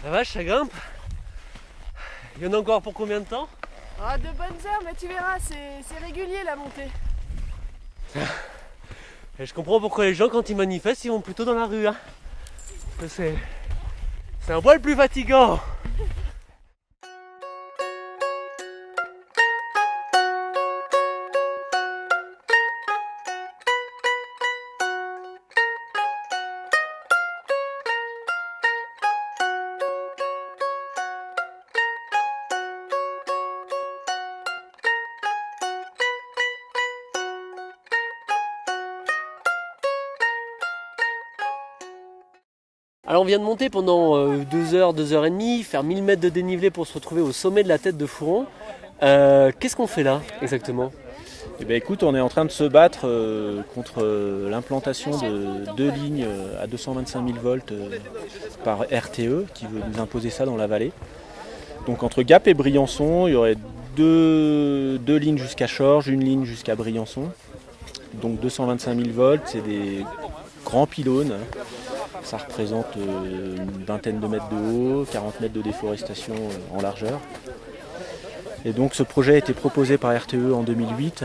La vache, ça grimpe. Il y en a encore pour combien de temps? Ah, de bonnes heures, mais tu verras, c'est régulier la montée. Et je comprends pourquoi les gens, quand ils manifestent, ils vont plutôt dans la rue. Hein. C'est un poil plus fatigant. Alors on vient de monter pendant 2 heures, 2 heures et demie, faire 1000 mètres de dénivelé pour se retrouver au sommet de la tête de Fouron. Qu'est-ce qu'on fait là exactement? Eh bien, écoute, on est en train de se battre contre l'implantation de 2 lignes à 225 000 volts par RTE qui veut nous imposer ça dans la vallée. Donc entre Gap et Briançon, il y aurait deux lignes jusqu'à Chorges, une ligne jusqu'à Briançon. Donc 225 000 volts, c'est des grands pylônes. Ça représente une vingtaine de mètres de haut, 40 mètres de déforestation en largeur. Et donc ce projet a été proposé par RTE en 2008.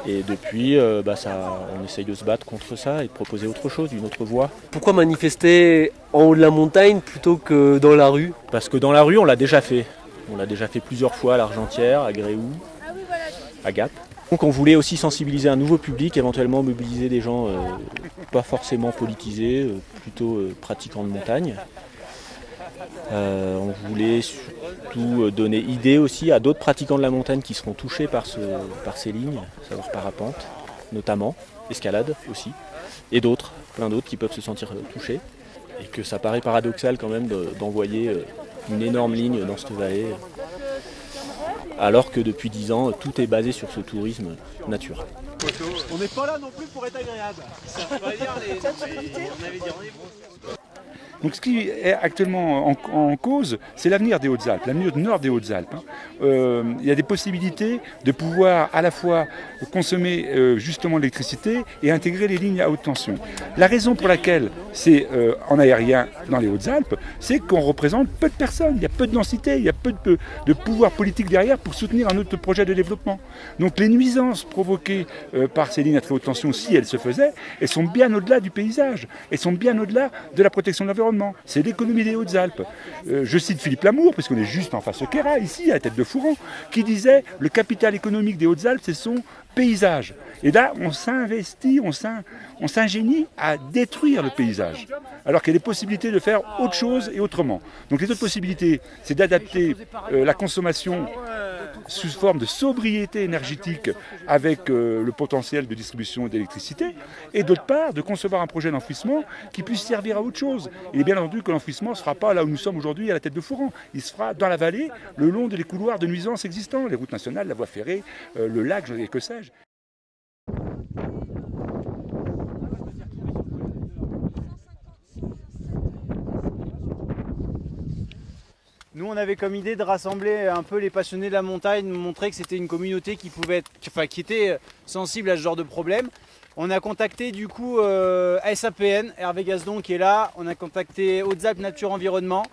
Et depuis, on essaye de se battre contre ça et de proposer autre chose, une autre voie. Pourquoi manifester en haut de la montagne plutôt que dans la rue? Parce que dans la rue, on l'a déjà fait. On l'a déjà fait plusieurs fois à l'Argentière, à Gréoux, à Gap. Donc on voulait aussi sensibiliser un nouveau public, éventuellement mobiliser des gens pas forcément politisés, plutôt pratiquants de montagne. On voulait surtout donner idée aussi à d'autres pratiquants de la montagne qui seront touchés par ces lignes, à savoir parapente notamment, escalade aussi, et d'autres, plein d'autres qui peuvent se sentir touchés. Et que ça paraît paradoxal quand même d'envoyer une énorme ligne dans cette vallée, alors que depuis 10 ans, tout est basé sur ce tourisme nature. On n'est pas là non plus pour être agréable. Ça veut dire on avait dit rendez-vous. Donc ce qui est actuellement en cause, c'est l'avenir des Hautes-Alpes, l'avenir du nord des Hautes-Alpes. Il y a des possibilités de pouvoir à la fois consommer justement l'électricité et intégrer les lignes à haute tension. La raison pour laquelle c'est en aérien dans les Hautes-Alpes, c'est qu'on représente peu de personnes, il y a peu de densité, il y a peu de pouvoir politique derrière pour soutenir un autre projet de développement. Donc les nuisances provoquées par ces lignes à très haute tension, si elles se faisaient, elles sont bien au-delà du paysage, elles sont bien au-delà de la protection de l'environnement. C'est l'économie des Hautes-Alpes. Je cite Philippe Lamour, puisqu'on est juste en face de Queyras, ici, à la tête de Fouron, qui disait « Le capital économique des Hautes-Alpes, c'est son paysage ». Et là, on s'investit, on s'ingénie à détruire le paysage, alors qu'il y a des possibilités de faire autre chose et autrement. Donc les autres possibilités, c'est d'adapter la consommation sous forme de sobriété énergétique avec le potentiel de distribution d'électricité, et d'autre part, de concevoir un projet d'enfouissement qui puisse servir à autre chose. Et bien entendu que l'enfouissement ne sera pas là où nous sommes aujourd'hui à la tête de Fouron. Il se fera dans la vallée, le long des couloirs de nuisances existants, les routes nationales, la voie ferrée, le lac, et que sais-je. Nous, on avait comme idée de rassembler un peu les passionnés de la montagne, montrer que c'était une communauté qui était sensible à ce genre de problème. On a contacté du coup SAPN, Hervé Gazdon qui est là. On a contacté Hautes-Alpes Nature Environnement.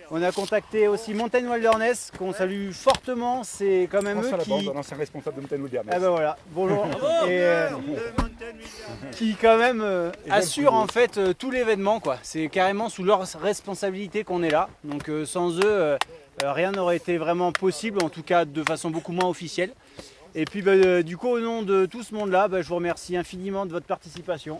On a contacté aussi Mountain Wilderness, qu'on salue fortement. C'est quand même eux qui... L'ancien responsable de Mountain Wilderness. Ah ben voilà, bonjour. Qui quand même assure en fait tout l'événement, quoi. C'est carrément sous leur responsabilité qu'on est là. Donc sans eux, rien n'aurait été vraiment possible, en tout cas de façon beaucoup moins officielle. Et puis du coup, au nom de tout ce monde-là, je vous remercie infiniment de votre participation.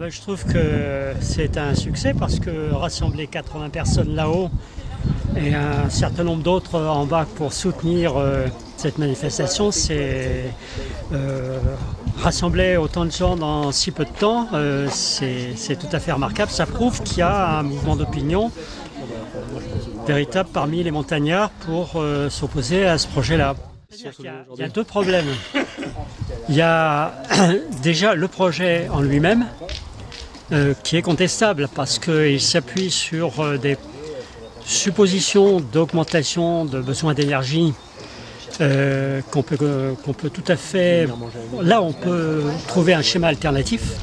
Je trouve que c'est un succès parce que rassembler 80 personnes là-haut et un certain nombre d'autres en bas pour soutenir cette manifestation, c'est rassembler autant de gens dans si peu de temps, c'est tout à fait remarquable. Ça prouve qu'il y a un mouvement d'opinion véritable parmi les montagnards pour s'opposer à ce projet-là. Il y a deux problèmes. Il y a déjà le projet en lui-même qui est contestable parce qu'il s'appuie sur des suppositions d'augmentation de besoins d'énergie qu'on peut tout à fait... Là, on peut trouver un schéma alternatif.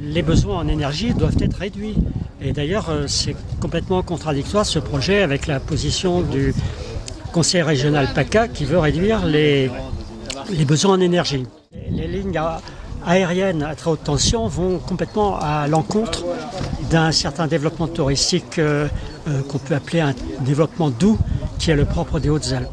Les besoins en énergie doivent être réduits. Et d'ailleurs, c'est complètement contradictoire ce projet avec la position du Conseil régional PACA qui veut réduire les besoins en énergie. Les lignes aériennes à très haute tension vont complètement à l'encontre d'un certain développement touristique qu'on peut appeler un développement doux qui est le propre des Hautes-Alpes.